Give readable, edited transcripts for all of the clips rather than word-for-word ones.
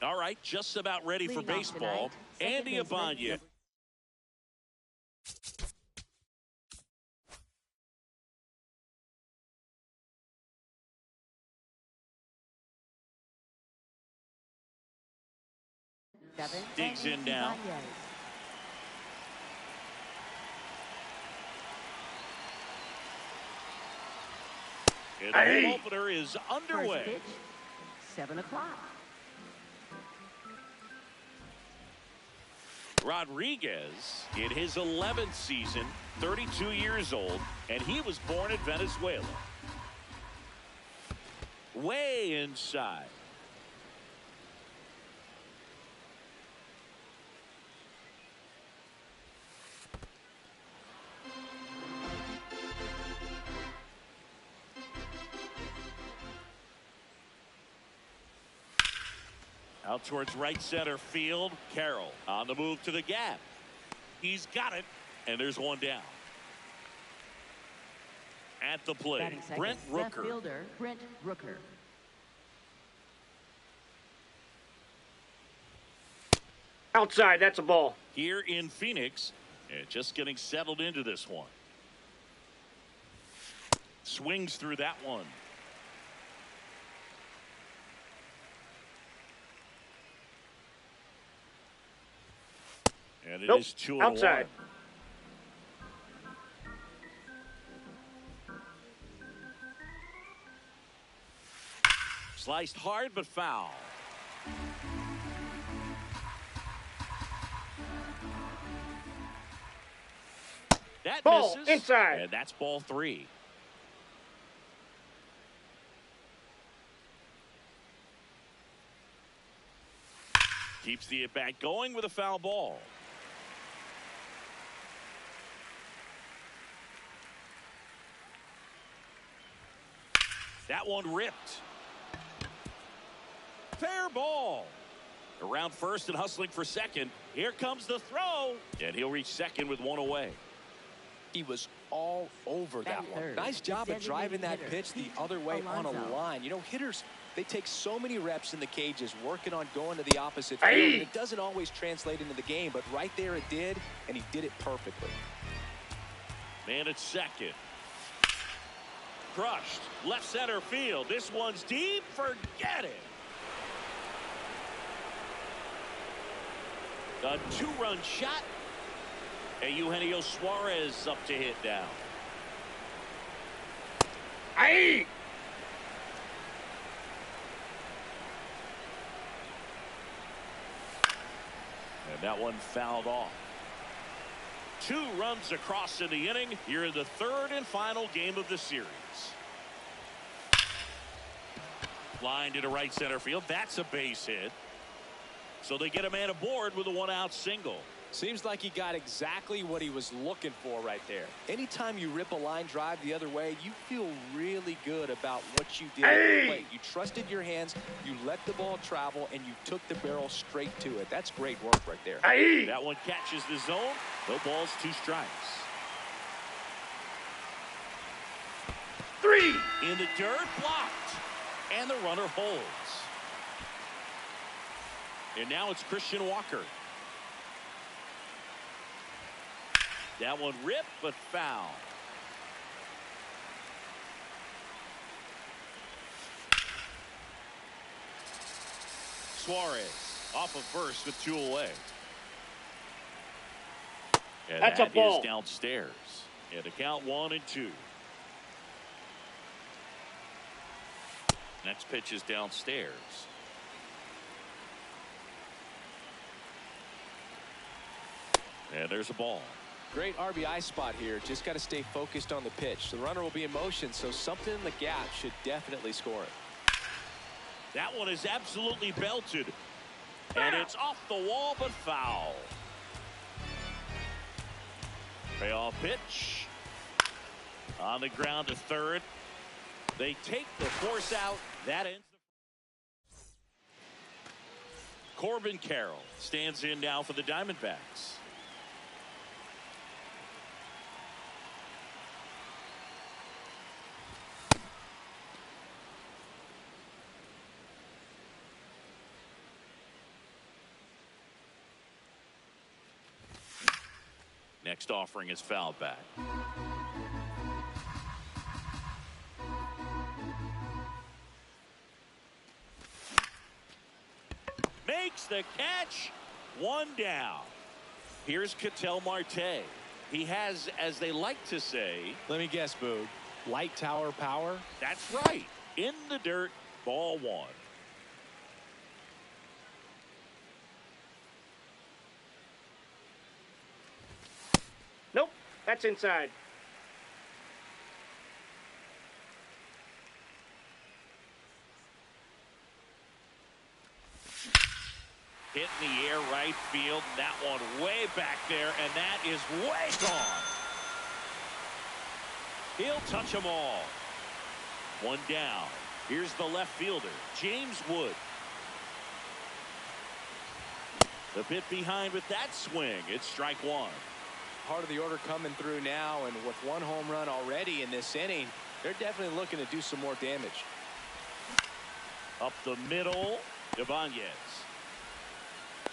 All right, just about ready for baseball. Andy Abanya. Digs in now. And the home opener is underway. Pitch, 7 o'clock. Rodriguez in his 11th season, 32 years old, and he was born in Venezuela. Way inside. Out towards right center field. Carroll on the move to the gap. He's got it, and there's one down. At the plate, Brent Rooker. Left fielder, Brent Rooker. Outside, that's a ball. Here in Phoenix, and just getting settled into this one. Swings through that one. And it is 2-1. Outside. Sliced hard but foul. That ball misses. Inside. And that's ball 3. Keeps the at-bat going with a foul ball. That one ripped. Fair ball. Around first and hustling for second. Here comes the throw. And he'll reach second with one away. He was all over that one. Nice job of driving that pitch the other way on a line. You know, hitters, they take so many reps in the cages working on going to the opposite field. And it doesn't always translate into the game, but right there it did, and he did it perfectly. Man at second. Crushed. Left center field. This one's deep. Forget it. A 2-run shot. And Eugenio Suarez up to hit now. Aye. And that one fouled off. 2 runs across in the inning. Here in the 3rd and final game of the series. Line into right center field. That's a base hit. So they get a man aboard with a 1-out single. Seems like he got exactly what he was looking for right there. Anytime you rip a line drive the other way, you feel really good about what you did at the plate. You trusted your hands, you let the ball travel, and you took the barrel straight to it. That's great work right there. That one catches the zone. No balls, 2 strikes. 3. In the dirt, blocked. And the runner holds. And now it's Christian Walker. That one ripped, but foul. Suarez off of first with 2 away. And that's a ball. Is downstairs. And to count 1-2. Next pitch is downstairs. And there's a ball. Great RBI spot here. Just got to stay focused on the pitch. The runner will be in motion, so something in the gap should definitely score it. That one is absolutely belted. And it's off the wall, but foul. Payoff pitch. On the ground to third. They take the force out. That ends the... Corbin Carroll stands in now for the Diamondbacks. next offering is fouled back. Makes the catch. One down. Here's Ketel Marte. He has, as they like to say, let me guess, Boog, light tower power. That's right. In the dirt, ball one. Nope, that's inside. Hit in the air, right field. That one way back there, and that is way gone. He'll touch them all. One down. Here's the left fielder, James Wood. The bit behind with that swing. It's strike one. Part of the order coming through now, and with one home run already in this inning, they're definitely looking to do some more damage. Up the middle, Ibanez.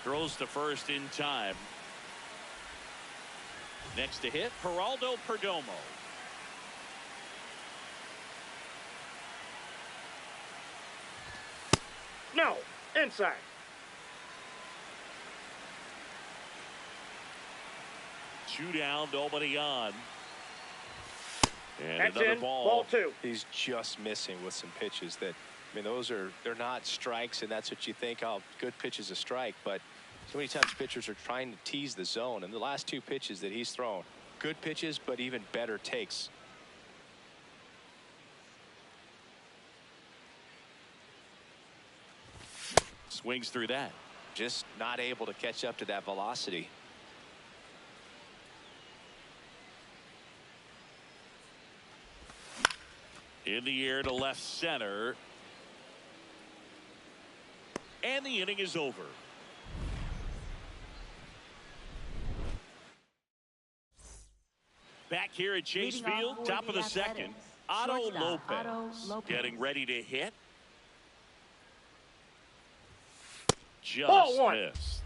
Throws to first in time. Next to hit, Geraldo Perdomo. No, inside. Two down, nobody on. And that's another in. ball. Ball two. He's just missing with some pitches that, I mean, they're not strikes, and that's what you think, oh, good pitch is a strike, but so many times pitchers are trying to tease the zone, and the last two pitches that he's thrown, good pitches, but even better takes. Swings through that. Just not able to catch up to that velocity. In the air to left center. And the inning is over. Back here at Chase Leading Field, off top for of the the second. Athletics, Otto shortstop, Lopez, Otto Lopez getting ready to hit. Just Ball one. missed.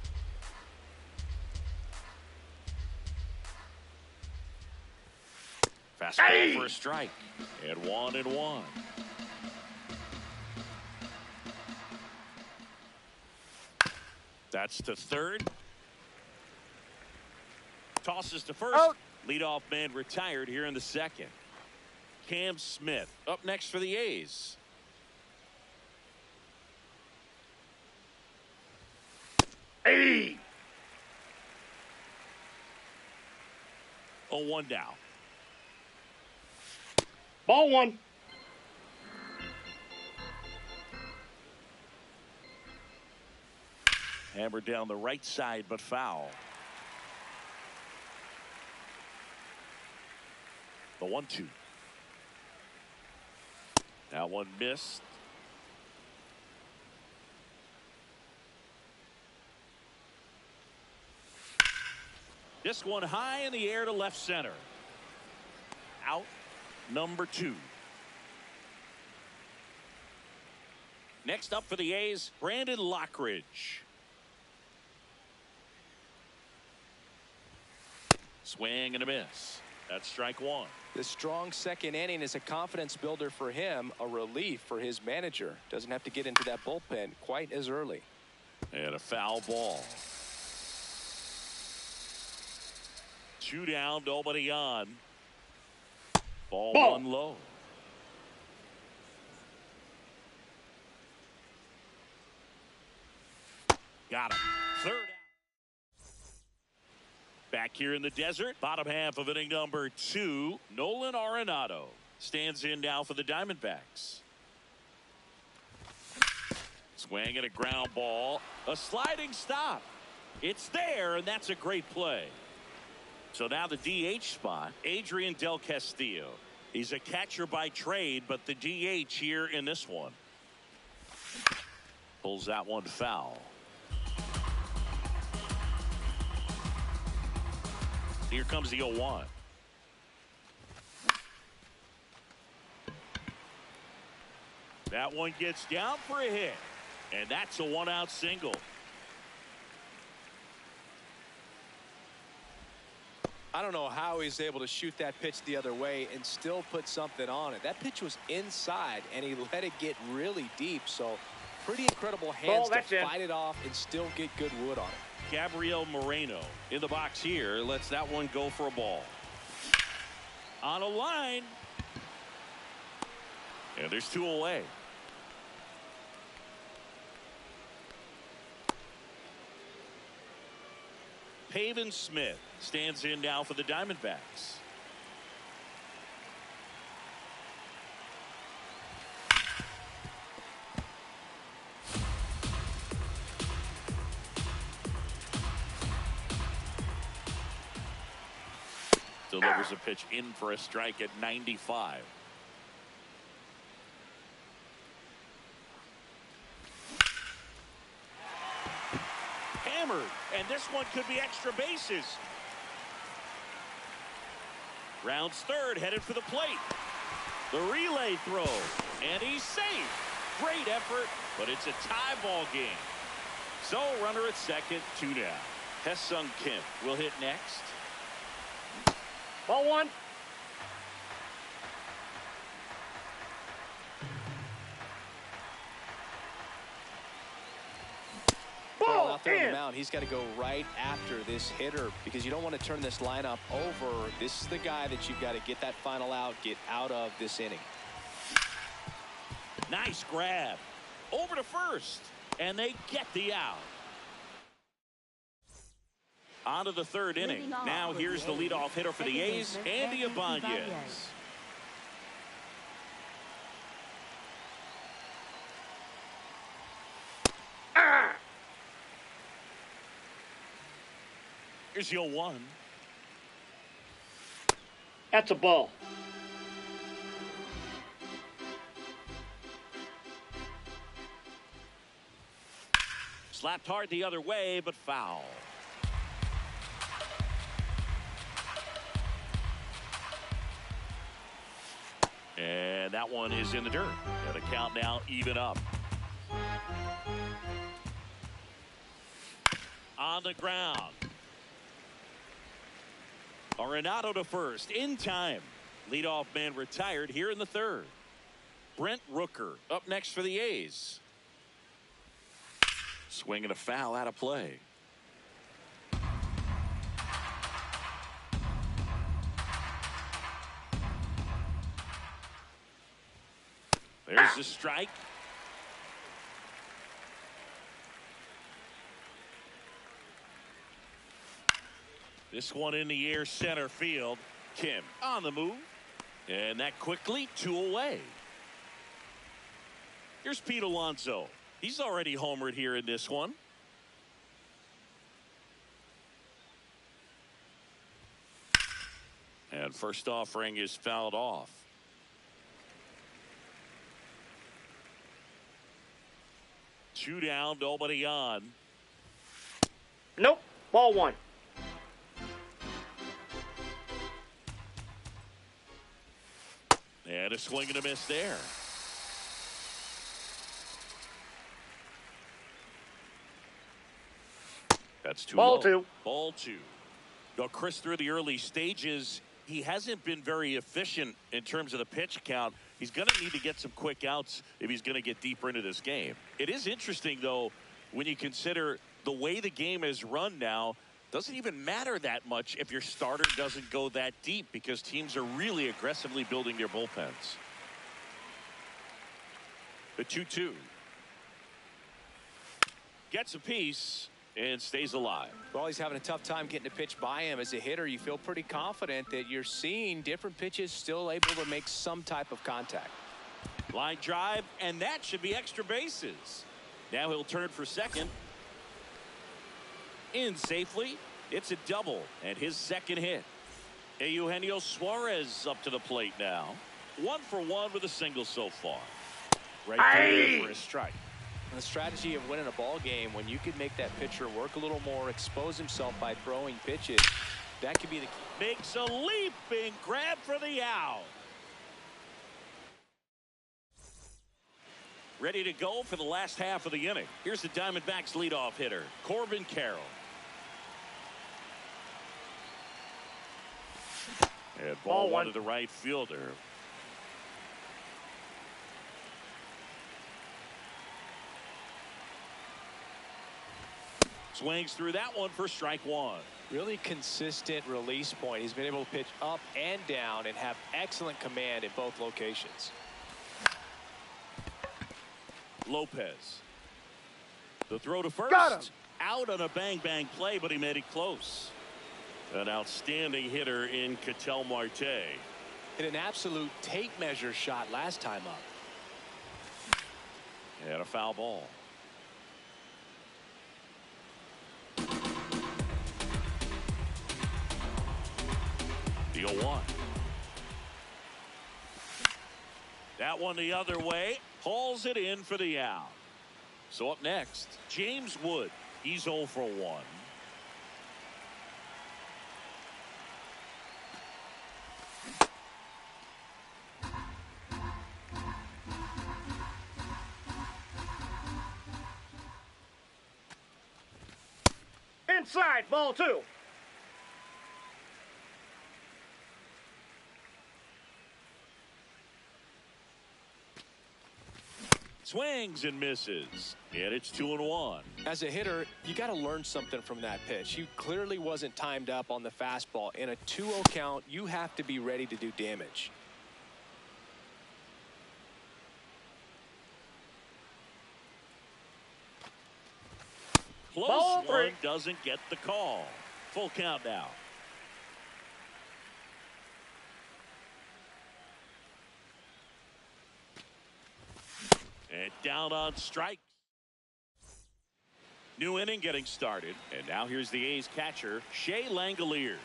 Fastball for a strike. And 1-1. That's to third. Tosses to first. Out. Leadoff man retired here in the second. Cam Smith up next for the A's. Hey. 0-1 down. Ball one. Hammered down the right side, but foul. The 1-2. That one missed. This one high in the air to left center. Out number 2. Next up for the A's, Brandon Lockridge. Swing and a miss. That's strike one. The strong second inning is a confidence builder for him, a relief for his manager. Doesn't have to get into that bullpen quite as early. And a foul ball. 2 down, nobody on. Ball one low. Got him. Third out. Back here in the desert, bottom half of inning number 2, Nolan Arenado stands in now for the Diamondbacks. Swing and a ground ball. A sliding stop. It's there, and that's a great play. So now the DH spot, Adrian Del Castillo. He's a catcher by trade, but the DH here in this one. Pulls that one foul. Here comes the 0-1. That one gets down for a hit. And that's a 1-out single. I don't know how he's able to shoot that pitch the other way and still put something on it. That pitch was inside, and he let it get really deep. So pretty incredible hands to fight it off and still get good wood on it. Gabriel Moreno in the box here. Lets that one go for a ball. On a line. And there's 2 away. Pavin Smith stands in now for the Diamondbacks. Delivers a pitch in for a strike at 95. Hammered, and this one could be extra bases. Rounds third, headed for the plate. The relay throw, and he's safe. Great effort, but it's a tie ball game. So runner at second, 2 down. Ha-Seong Kim will hit next. Ball 1. Well, out there on the mound, he's got to go right after this hitter because you don't want to turn this lineup over. This is the guy that you've got to get that final out, get out of this inning. Nice grab. Over to first, and they get the out. On to the third inning. Now here's the leadoff hitter for the A's, Andy Ibanez. Here's your 1. That's a ball. Slapped hard the other way, but foul. And that one is in the dirt. And the count now even up. On the ground. Arenado to first in time. Leadoff man retired here in the third. Brent Rooker up next for the A's. Swinging a foul out of play. There's the strike. This one in the air, center field. Kim on the move. And that quickly 2 away. Here's Pete Alonso. He's already homered here in this one. And first offering is fouled off. Two down, nobody on. Nope. Ball 1. And a swing and a miss there. That's Ball 2. Ball 2. Now, Chris, through the early stages, he hasn't been very efficient in terms of the pitch count. He's going to need to get some quick outs if he's going to get deeper into this game. It is interesting, though, when you consider the way the game is run now. Doesn't even matter that much if your starter doesn't go that deep because teams are really aggressively building their bullpens. The 2-2. Gets a piece and stays alive. Well, he's having a tough time getting a pitch by him. As a hitter, you feel pretty confident that you're seeing different pitches still able to make some type of contact. Line drive, and that should be extra bases. Now he'll turn for second. In safely. It's a double and his second hit. Eugenio Suarez up to the plate now. 1 for 1 with a single so far. Right there for a strike. The strategy of winning a ball game, when you could make that pitcher work a little more, expose himself by throwing pitches, that could be the key. Makes a leaping grab for the out. Ready to go for the last half of the inning. Here's the Diamondbacks leadoff hitter, Corbin Carroll. And ball one to the right fielder. Swings through that one for strike one. Really consistent release point. He's been able to pitch up and down and have excellent command in both locations. Lopez. The throw to first. Got him. Out on a bang-bang play, but he made it close. An outstanding hitter in Ketel Marte. Hit an absolute tape measure shot last time up. And a foul ball. The 0-1. That one the other way. Hauls it in for the out. So up next, James Wood. He's 0 for 1. Inside, ball 2. Swings and misses. And it's 2-1. As a hitter, you got to learn something from that pitch. He clearly wasn't timed up on the fastball. In a 2-0 count, you have to be ready to do damage. Close Ball one 3. doesn't get the call. Full count now. And down on strike. New inning getting started. And now here's the A's catcher, Shea Langoliers.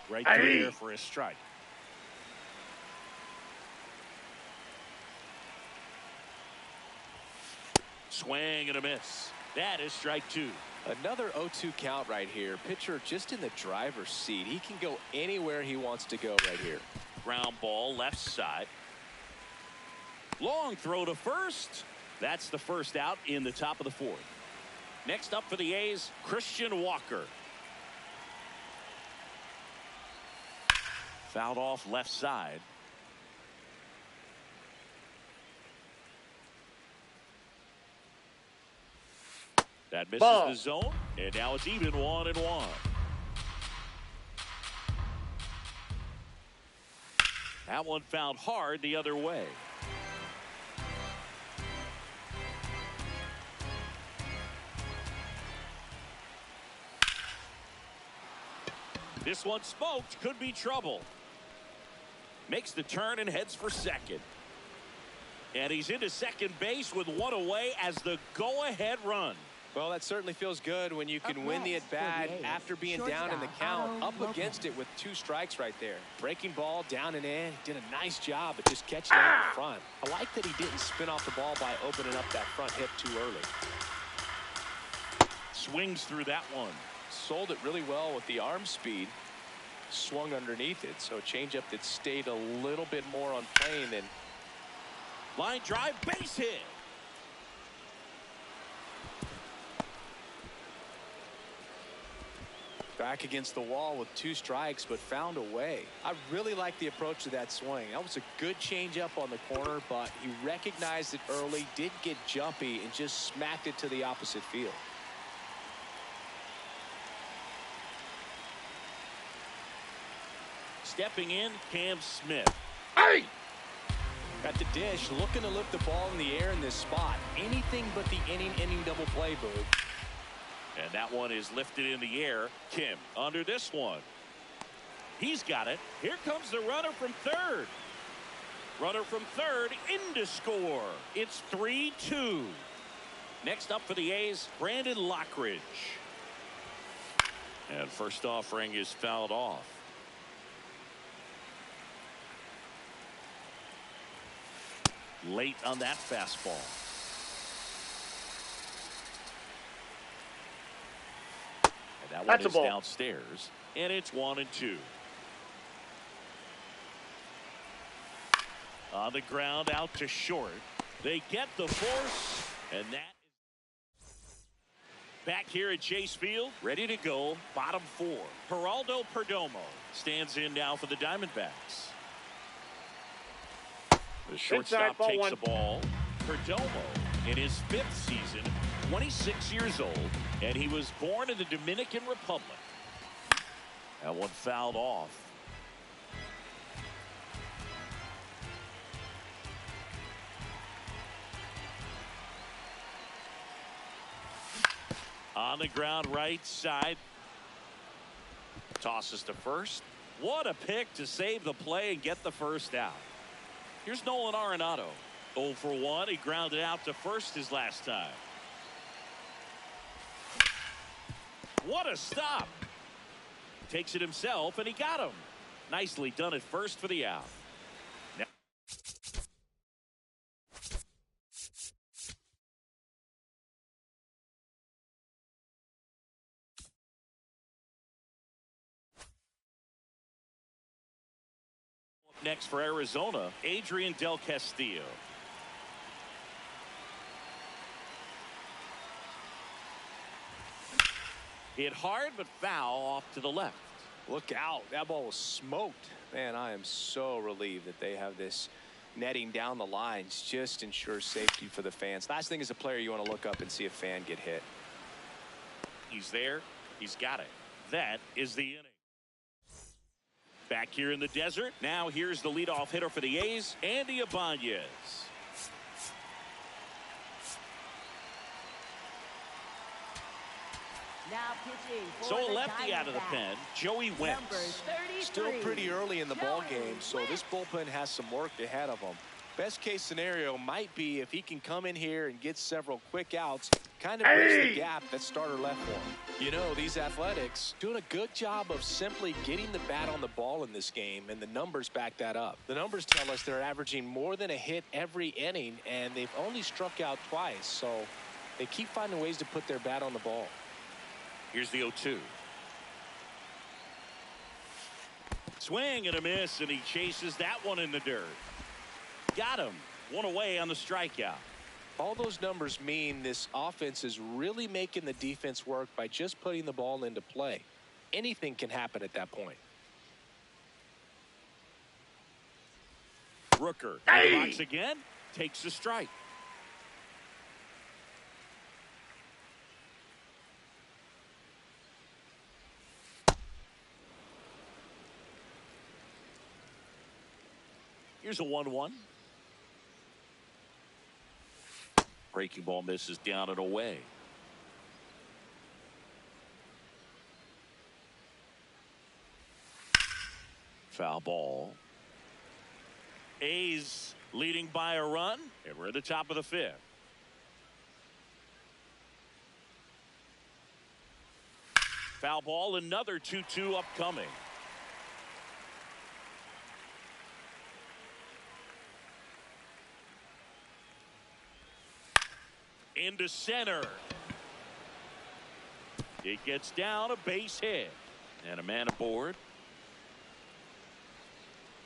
Right there for a strike. Swing and a miss. That is strike 2. Another 0-2 count right here. Pitcher just in the driver's seat. He can go anywhere he wants to go right here. Ground ball left side. Long throw to first. That's the first out in the top of the 4th. Next up for the A's, Christian Walker. Fouled off left side. That misses the zone, and now it's even 1-1. That one found hard the other way. This one smoked, could be trouble. Makes the turn and heads for second. And he's into second base with one away as the go-ahead run. Well, that certainly feels good when you can win the at-bat after being down in the count, up against it with 2 strikes right there. Breaking ball down and in. Did a nice job at just catching it in front. I like that he didn't spin off the ball by opening up that front hip too early. Swings through that one. Sold it really well with the arm speed. Swung underneath it, so a changeup that stayed a little bit more on plane than. Line drive, base hit. Back against the wall with 2 strikes, but found a way. I really like the approach to that swing. That was a good changeup on the corner, but he recognized it early, did get jumpy, and just smacked it to the opposite field. Stepping in, Cam Smith. Hey! Got the dish, looking to lift the ball in the air in this spot. Anything but the inning double play, Boog. And that one is lifted in the air. Kim under this one. He's got it. Here comes the runner from third. Runner from third in to score. It's 3-2. Next up for the A's, Brandon Lockridge. And first offering is fouled off. Late on that fastball. And that one is downstairs. And it's 1-2. On the ground out to short. They get the force. And that Back here at Chase Field, ready to go, bottom 4. Geraldo Perdomo stands in now for the Diamondbacks. The shortstop takes the ball. Perdomo, in his 5th season, 26 years old, and he was born in the Dominican Republic. That one fouled off. On the ground right side. Tosses to first. What a pick to save the play and get the first out. Here's Nolan Arenado. 0 for 1. He grounded out to first his last time. What a stop. Takes it himself, and he got him. Nicely done at first for the out. Next for Arizona, Adrian Del Castillo. Hit hard, but foul off to the left. Look out. That ball was smoked. Man, I am so relieved that they have this netting down the lines. Just ensures safety for the fans. Last thing as a player, you want to look up and see a fan get hit. He's there. He's got it. That is the inning. Back here in the desert. Now here's the leadoff hitter for the A's, Andy Ibanez. Now pitching for So a the lefty out of the pen, Joey Wentz. Still pretty early in the ball game, so this bullpen has some work ahead of them. Best case scenario might be if he can come in here and get several quick outs, kind of bridge the gap that starter left for him. You know, these Athletics doing a good job of simply getting the bat on the ball in this game, and the numbers back that up. The numbers tell us they're averaging more than a hit every inning, and they've only struck out twice, so they keep finding ways to put their bat on the ball. Here's the 0-2. Swing and a miss, and he chases that one in the dirt. Got him. One away on the strikeout. All those numbers mean this offense is really making the defense work by just putting the ball into play. Anything can happen at that point. Rooker in the box again, takes the strike. Here's a 1-1. Breaking ball misses down and away. Foul ball. A's leading by a run, and we're at the top of the 5th. Foul ball, another 2-2 upcoming. Into center. It gets down, a base hit, and a man aboard.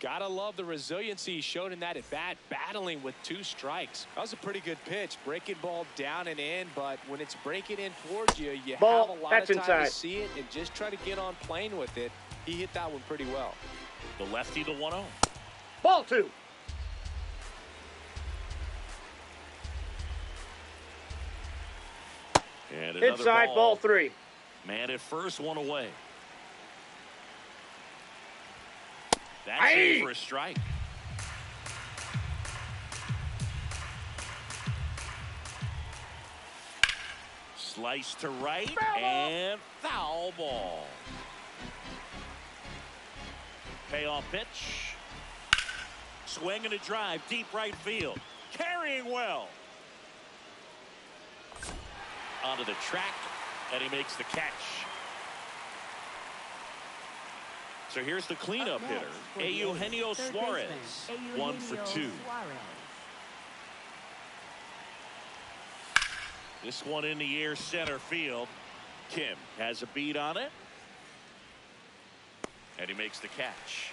Gotta love the resiliency he showed in that at bat, battling with 2 strikes. That was a pretty good pitch. Breaking ball down and in, but when it's breaking in towards you, you have a lot of time to see it and just try to get on plane with it. He hit that one pretty well. The lefty, the 1-0. Ball 2. And another inside, ball 3. Man at first, one away. That's in for a strike. Slice to right and foul ball. Payoff pitch. Swing and a drive, deep right field. Carrying well. Onto the track, and he makes the catch. So here's the cleanup hitter, Eugenio Suarez, 1 for 2. This one in the air, center field. Kim has a beat on it, and he makes the catch.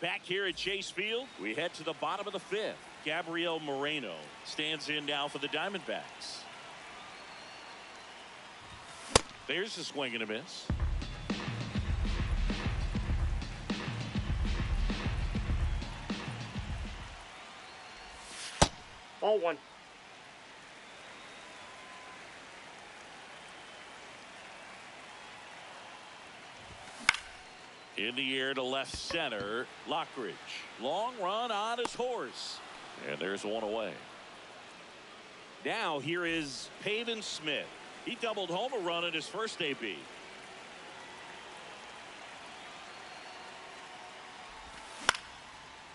Back here at Chase Field, we head to the bottom of the 5th. Gabriel Moreno stands in now for the Diamondbacks. There's a swing and a miss. Ball 1. In the air to left center, Lockridge. Long run on his horse. And there's one away. Now here is Pavin Smith. He doubled home a run in his first AB.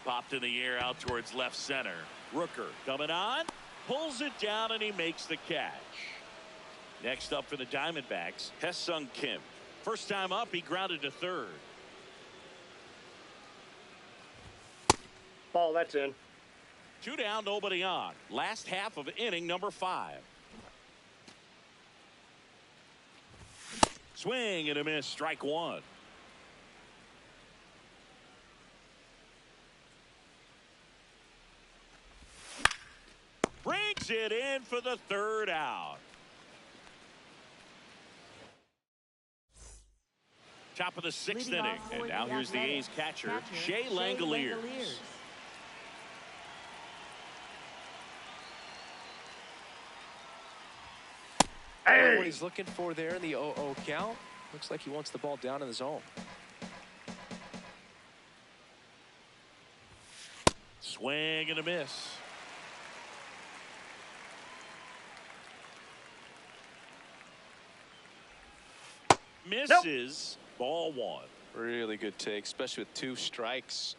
Popped in the air out towards left center. Rooker coming on, pulls it down, and he makes the catch. Next up for the Diamondbacks, Hesung Kim. First time up, he grounded to third. Ball, that's in. 2 down, nobody on. Last half of inning number 5. Swing and a miss, strike 1. Brings it in for the 3rd out. Top of the 6th inning, and now here's the A's catcher, Shea Langoliers. Hey. What he's looking for there in the 0-0 count. Looks like he wants the ball down in the zone. Swing and a miss. Misses. Nope. Ball 1. Really good take, especially with 2 strikes.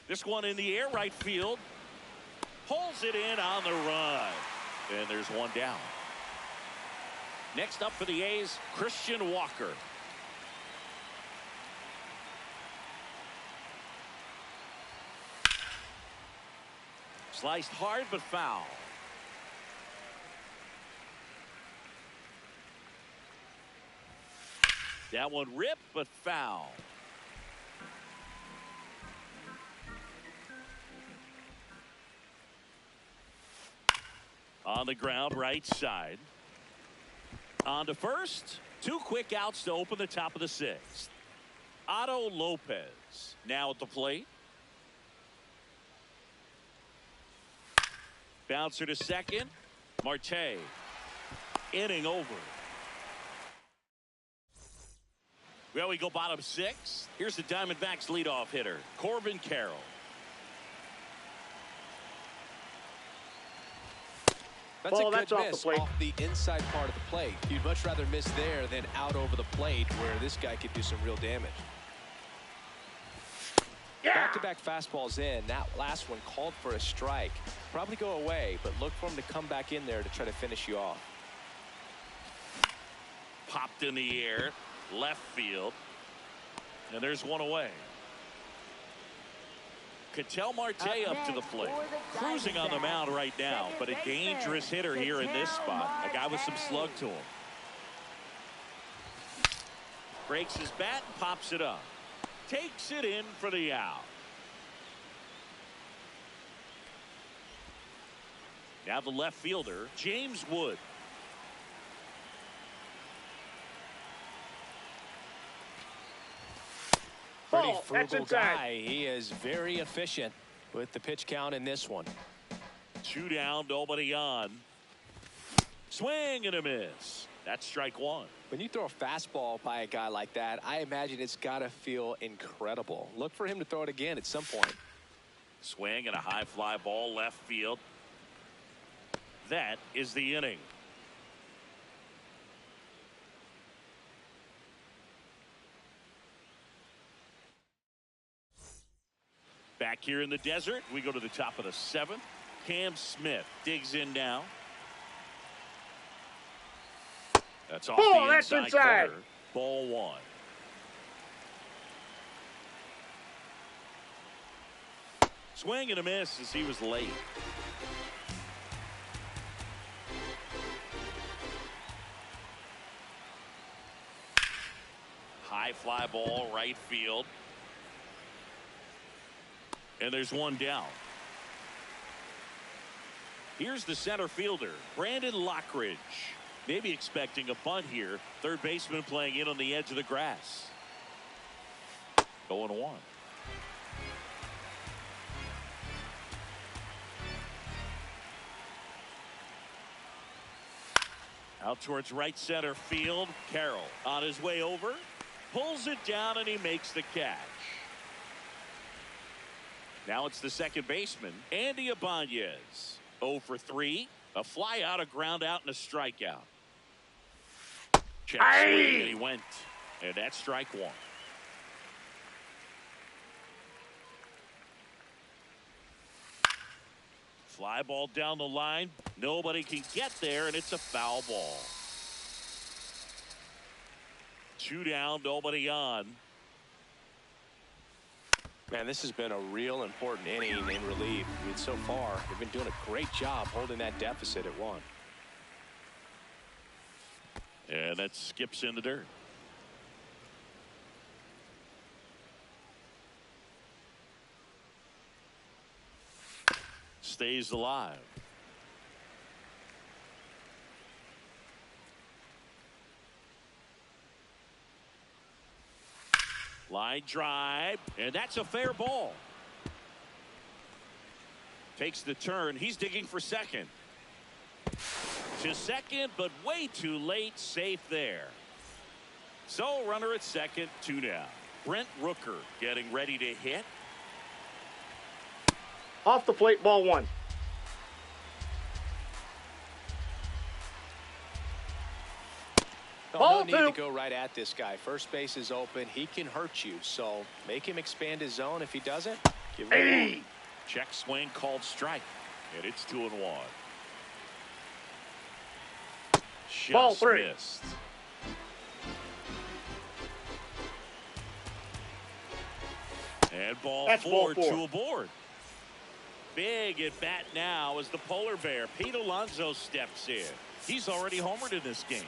This one in the air, right field. Pulls it in on the run. And there's 1 down. Next up for the A's, Christian Walker. Sliced hard but foul. That one ripped but foul. On the ground, right side. On to first. 2 quick outs to open the top of the 6th. Otto Lopez now at the plate. Bouncer to second. Marte. Inning over. Well, we go bottom 6. Here's the Diamondbacks leadoff hitter, Corbin Carroll. That's a good miss off the inside part of the plate. You'd much rather miss there than out over the plate where this guy could do some real damage. Back-to-back fastballs in. That last one called for a strike. Probably go away, but look for him to come back in there to try to finish you off. Popped in the air, left field. And there's 1 away. Ketel Marte up to the plate. Cruising on the mound right now, but a dangerous hitter here in this spot. A guy with some slug to him. Breaks his bat and pops it up. Takes it in for the out. Now the left fielder, James Wood. Pretty frugal guy. He is very efficient with the pitch count in this one. 2 down, nobody on. Swing and a miss. That's strike 1. When you throw a fastball by a guy like that, I imagine it's got to feel incredible. Look for him to throw it again at some point. Swing and a high fly ball left field. That is the inning. Back here in the desert, we go to the top of the 7th. Cam Smith digs in now. That's off the inside corner. Ball 1. Swing and a miss as he was late. High fly ball right field. And there's 1 down. Here's the center fielder, Brandon Lockridge. Maybe expecting a bunt here. Third baseman playing in on the edge of the grass. 0-1. Out towards right center field. Carroll on his way over. Pulls it down and he makes the catch. Now it's the second baseman, Andy Ibanez. 0 for 3. A fly out, a ground out, and a strikeout. Check swing, and he went. And that's strike one. Fly ball down the line. Nobody can get there, and it's a foul ball. 2 down, nobody on. Man, this has been a real important inning in relief. I mean, so far, they've been doing a great job holding that deficit at 1. And that skips in the dirt. Stays alive. Line drive, and that's a fair ball. Takes the turn. He's digging for second. To second, but way too late. Safe there. So runner at second, 2 down. Brent Rooker getting ready to hit. Off the plate, ball 1. No need to go right at this guy. First base is open. He can hurt you. So make him expand his zone. If he doesn't, give him a ball. Check swing called strike. And it's 2-1. Just ball 3. Missed. And ball 4, 2 aboard. Big at bat now as the polar bear, Pete Alonso, steps in. He's already homered in this game.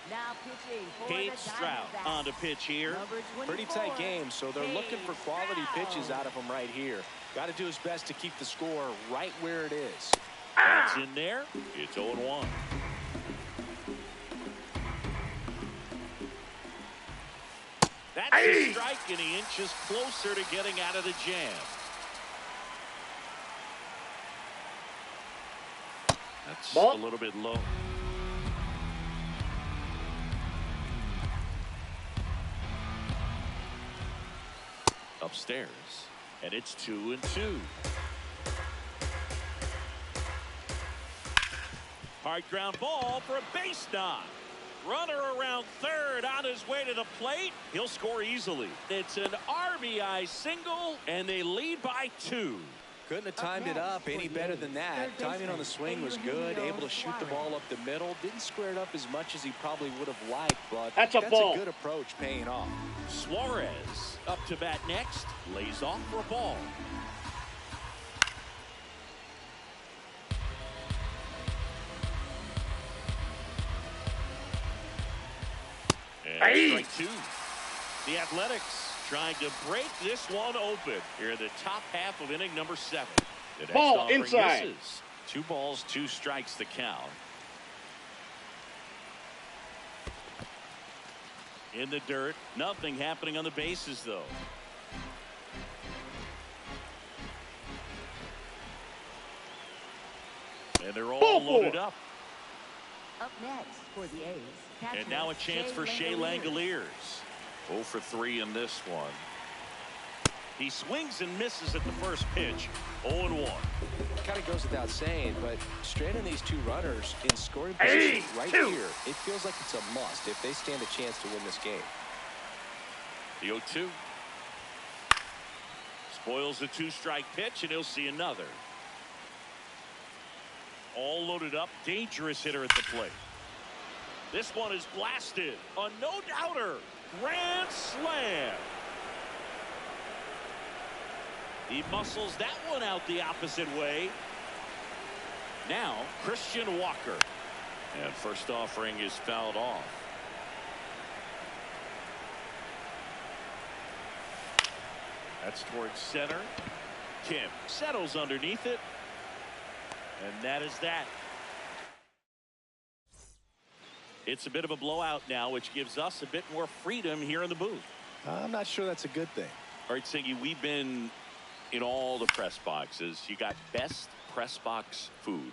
Now pitching for Kate the Stroud Diamondbacks. on to pitch here. Pretty tight game, so they're looking for quality pitches out of him right here. Got to do his best to keep the score right where it is. That's in there. It's 0-1. That's a strike, and he inches closer to getting out of the jam. That's a little bit low. Upstairs, and it's 2-2. Hard ground ball for a base knock. Runner around third on his way to the plate. He'll score easily. It's an RBI single, and they lead by 2. Couldn't have timed it up any better than that. Timing on the swing was good. Able to shoot the ball up the middle. Didn't square it up as much as he probably would have liked, but that's a good approach paying off. Suarez up to bat next. Lays off for a ball. And strike 2. The Athletics trying to break this one open here in the top half of inning number 7. The next ball inside. Misses. 2 balls, 2 strikes the count. In the dirt. Nothing happening on the bases, though. And they're all loaded up. Up next for the A's. And now a chance for Shea Langoliers. 0 for 3 in this one. He swings and misses at the first pitch. 0-1. Kind of goes without saying, but straighten these 2 runners in scoring position right here. It feels like it's a must if they stand a chance to win this game. The 0-2. Spoils the 2-strike pitch, and he'll see another. All loaded up. Dangerous hitter at the plate. This one is blasted. A no-doubter. Grand slam. He muscles that one out the opposite way. Now, Christian Walker. And first offering is fouled off. That's towards center. Kim settles underneath it. And that is that. It's a bit of a blowout now, which gives us a bit more freedom here in the booth. I'm not sure that's a good thing. All right, Siggy, we've been in all the press boxes. You got best press box food.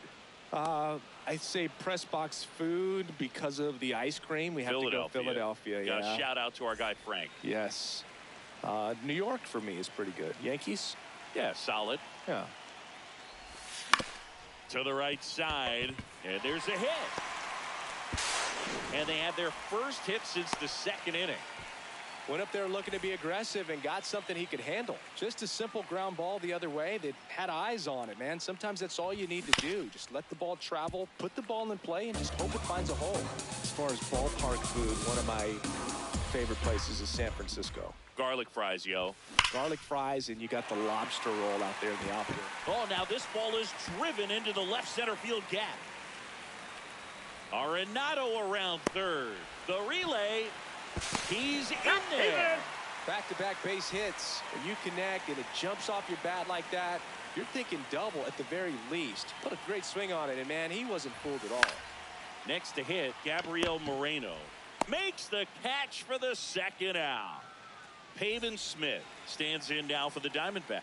I'd say press box food because of the ice cream. We have to go Philadelphia. Yeah. Shout out to our guy Frank. Yes. New York for me is pretty good. Yankees? Yeah, solid. Yeah. To the right side, and there's a hit. And they had their first hit since the second inning. Went up there looking to be aggressive and got something he could handle. Just a simple ground ball the other way that had eyes on it, man. Sometimes that's all you need to do. Just let the ball travel, put the ball in play, and just hope it finds a hole. As far as ballpark food, one of my favorite places is San Francisco. Garlic fries, yo. Garlic fries, and you got the lobster roll out there in the outfield. Oh, now this ball is driven into the left center field gap. Arenado around third. The relay. He's in there. Back-to-back base hits, and you connect, and it jumps off your bat like that. You're thinking double at the very least. Put a great swing on it, and man, he wasn't fooled at all. Next to hit, Gabriel Moreno makes the catch for the second out. Pavin Smith stands in now for the Diamondbacks.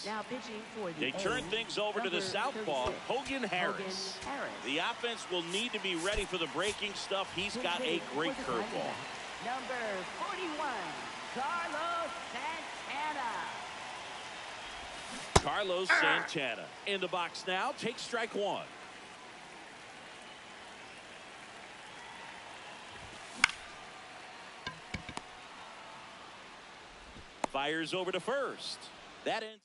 Now pitching for the They turn things over to the southpaw, 36, Hogan Harris. The offense will need to be ready for the breaking stuff. He's got a great curveball. Number 41, Carlos Santana. Carlos Santana in the box now. Takes strike one. Fires over to first. That ends.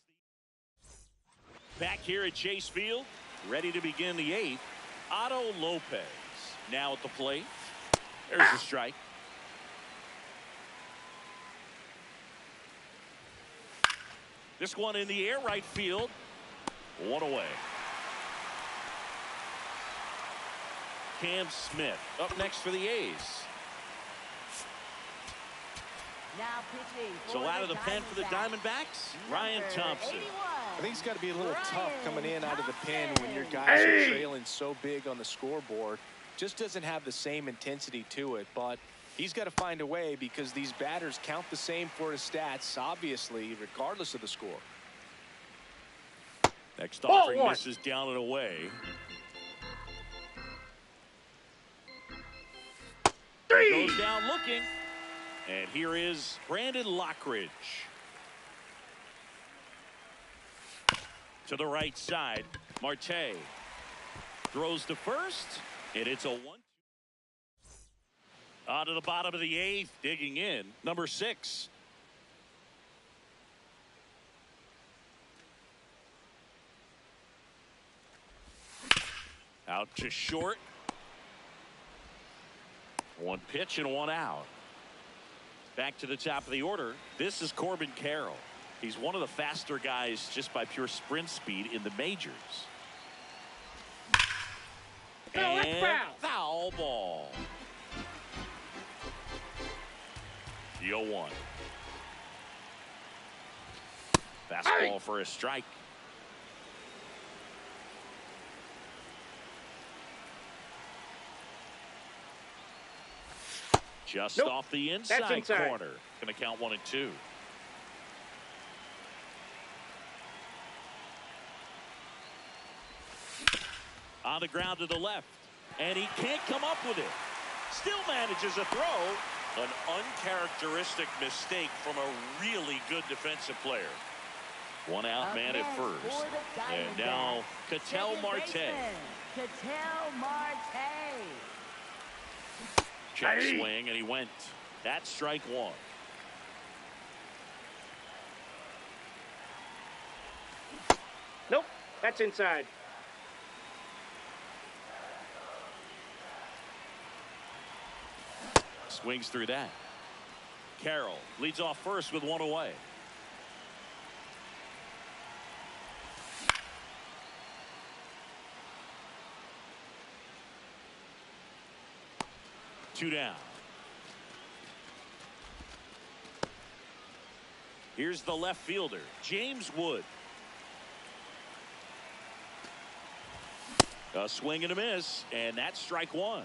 Back here at Chase Field, ready to begin the eighth. Otto Lopez now at the plate. There's a strike. This one in the air, right field. One away. Cam Smith up next for the A's. Now pitching for So out of the the pen for the Diamondbacks, Ryan Number Thompson. 81. I think it's got to be a little tough coming in out of the pen when your guys Hey! are trailing so big on the scoreboard. Just doesn't have the same intensity to it, but he's got to find a way because these batters count the same for his stats, obviously, regardless of the score. Next Ball offering one. misses down and away. Three. Goes down looking. And here is Brandon Lockridge. To the right side, Marte throws to first, and it's a 1-2. On to the bottom of the eighth, digging in, number 6. Out to short. One pitch and one out. Back to the top of the order. This is Corbin Carroll. He's one of the faster guys just by pure sprint speed in the majors. And foul ball. The 0-1. Fastball for a strike. Just Nope. off the That's inside inside. corner. Going to count 1 and 2. On the ground to the left. And he can't come up with it. Still manages a throw. An uncharacteristic mistake from a really good defensive player. One out, Up man at next first. for the And now Diamondbacks, Ketel second Marte. baseman, Ketel Marte. Check swing, and he went. That's strike 1. Nope. That's inside. Swings through that. Carroll leads off first with 1 away. Two down. Here's the left fielder, James Wood. A swing and a miss, and that's strike one.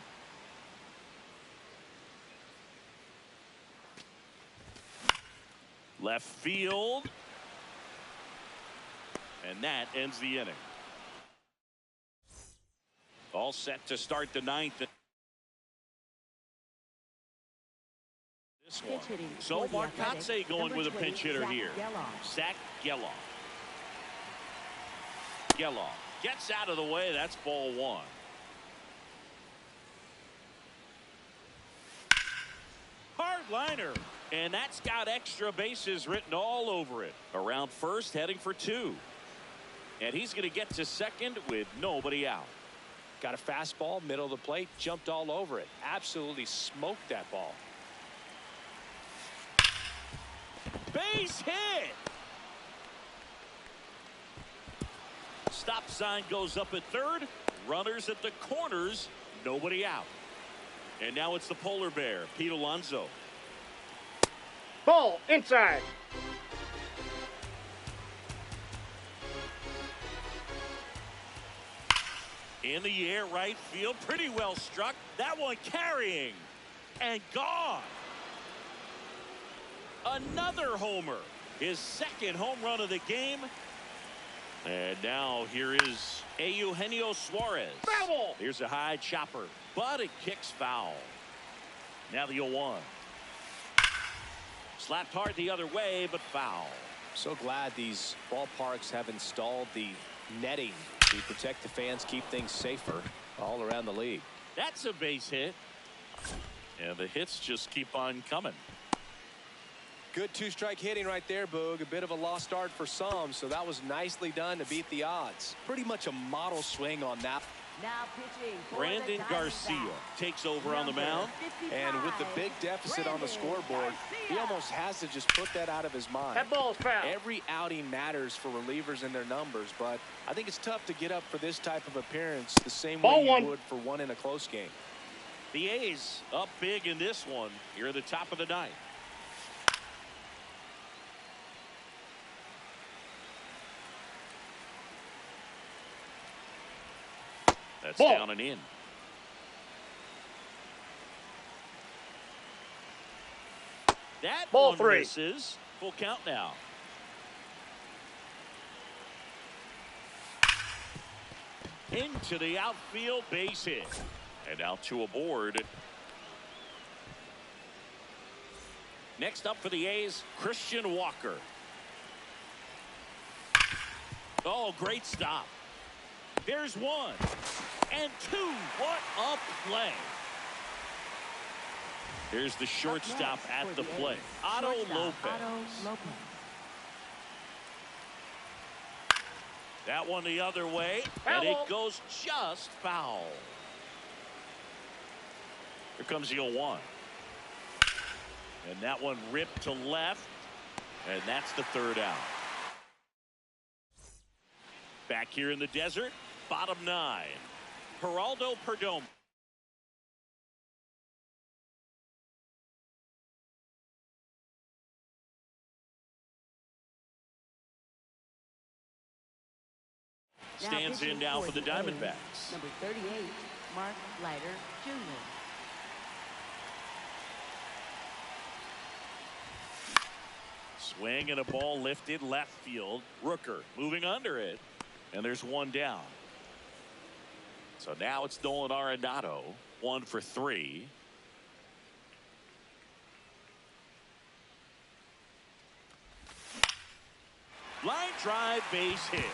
Left field. And that ends the inning. All set to start the ninth. This one. So Marcotte going with a pinch hitter here. Zach Geloff. Geloff gets out of the way. That's ball one. Hard liner. And that's got extra bases written all over it. Around first, heading for two. And he's going to get to second with nobody out. Got a fastball, middle of the plate, jumped all over it. Absolutely smoked that ball. Base hit. Stop sign goes up at third. Runners at the corners. Nobody out. And now it's the polar bear, Pete Alonso. Ball inside. In the air, right field, pretty well struck. That one carrying and gone. Another homer, his second home run of the game. And now here is Eugenio Suarez. Foul. Here's a high chopper, but it kicks foul. Now the 0-1. Slapped hard the other way, but foul. So glad these ballparks have installed the netting to protect the fans, keep things safer all around the league. That's a base hit. And the hits just keep on coming. Good two-strike hitting right there, Boog. A bit of a lost start for some, so that was nicely done to beat the odds. Pretty much a model swing on that. Now pitching for Brandon the Garcia Diamondbacks. taked over on the mound. And with the big deficit on the scoreboard, he almost has to just put that out of his mind. That ball's foul. Every outing matters for relievers and their numbers, but I think it's tough to get up for this type of appearance the same way you would for one in a close game. The A's up big in this one here at the top of the ninth. That's Ball. down and in. That Ball one three. misses. Full count now. Into the outfield, base hit. And out to aboard. Next up for the A's, Christian Walker. Oh, great stop. There's one. And two. What a play. Here's the shortstop at the plate. Otto Lopez. That one the other way. And it goes just foul. Here comes the 0-1. And that one ripped to left. And that's the third out. Back here in the desert, bottom nine. Geraldo Perdomo. Stands in now for the Diamondbacks. Number 38, Mark Leiter Jr. Swing and a ball lifted left field. Rooker moving under it. And there's one down. So now it's Nolan Arenado. 1 for 3. Line drive, base hit.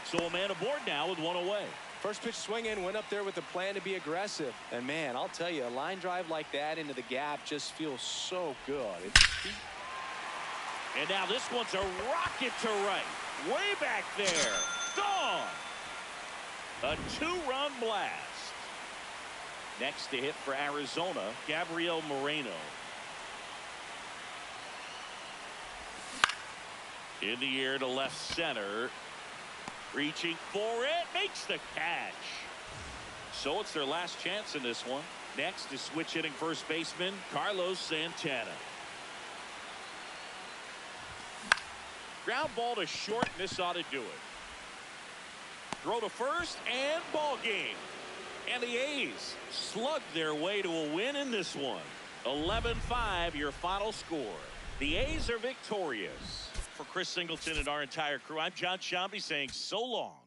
So a man aboard now with one away. First pitch swinging, went up there with the plan to be aggressive. And man, I'll tell you, a line drive like that into the gap just feels so good. And now this one's a rocket to right. Way back there. Gone. A 2-run blast. Next to hit for Arizona, Gabriel Moreno. In the air to left center. Reaching for it. Makes the catch. So it's their last chance in this one. Next is switch hitting first baseman Carlos Santana. Ground ball to short, and this ought to do it. Throw to first, and ball game. And the A's slugged their way to a win in this one. 11-5, your final score. The A's are victorious. For Chris Singleton and our entire crew, I'm John Sciambi saying so long.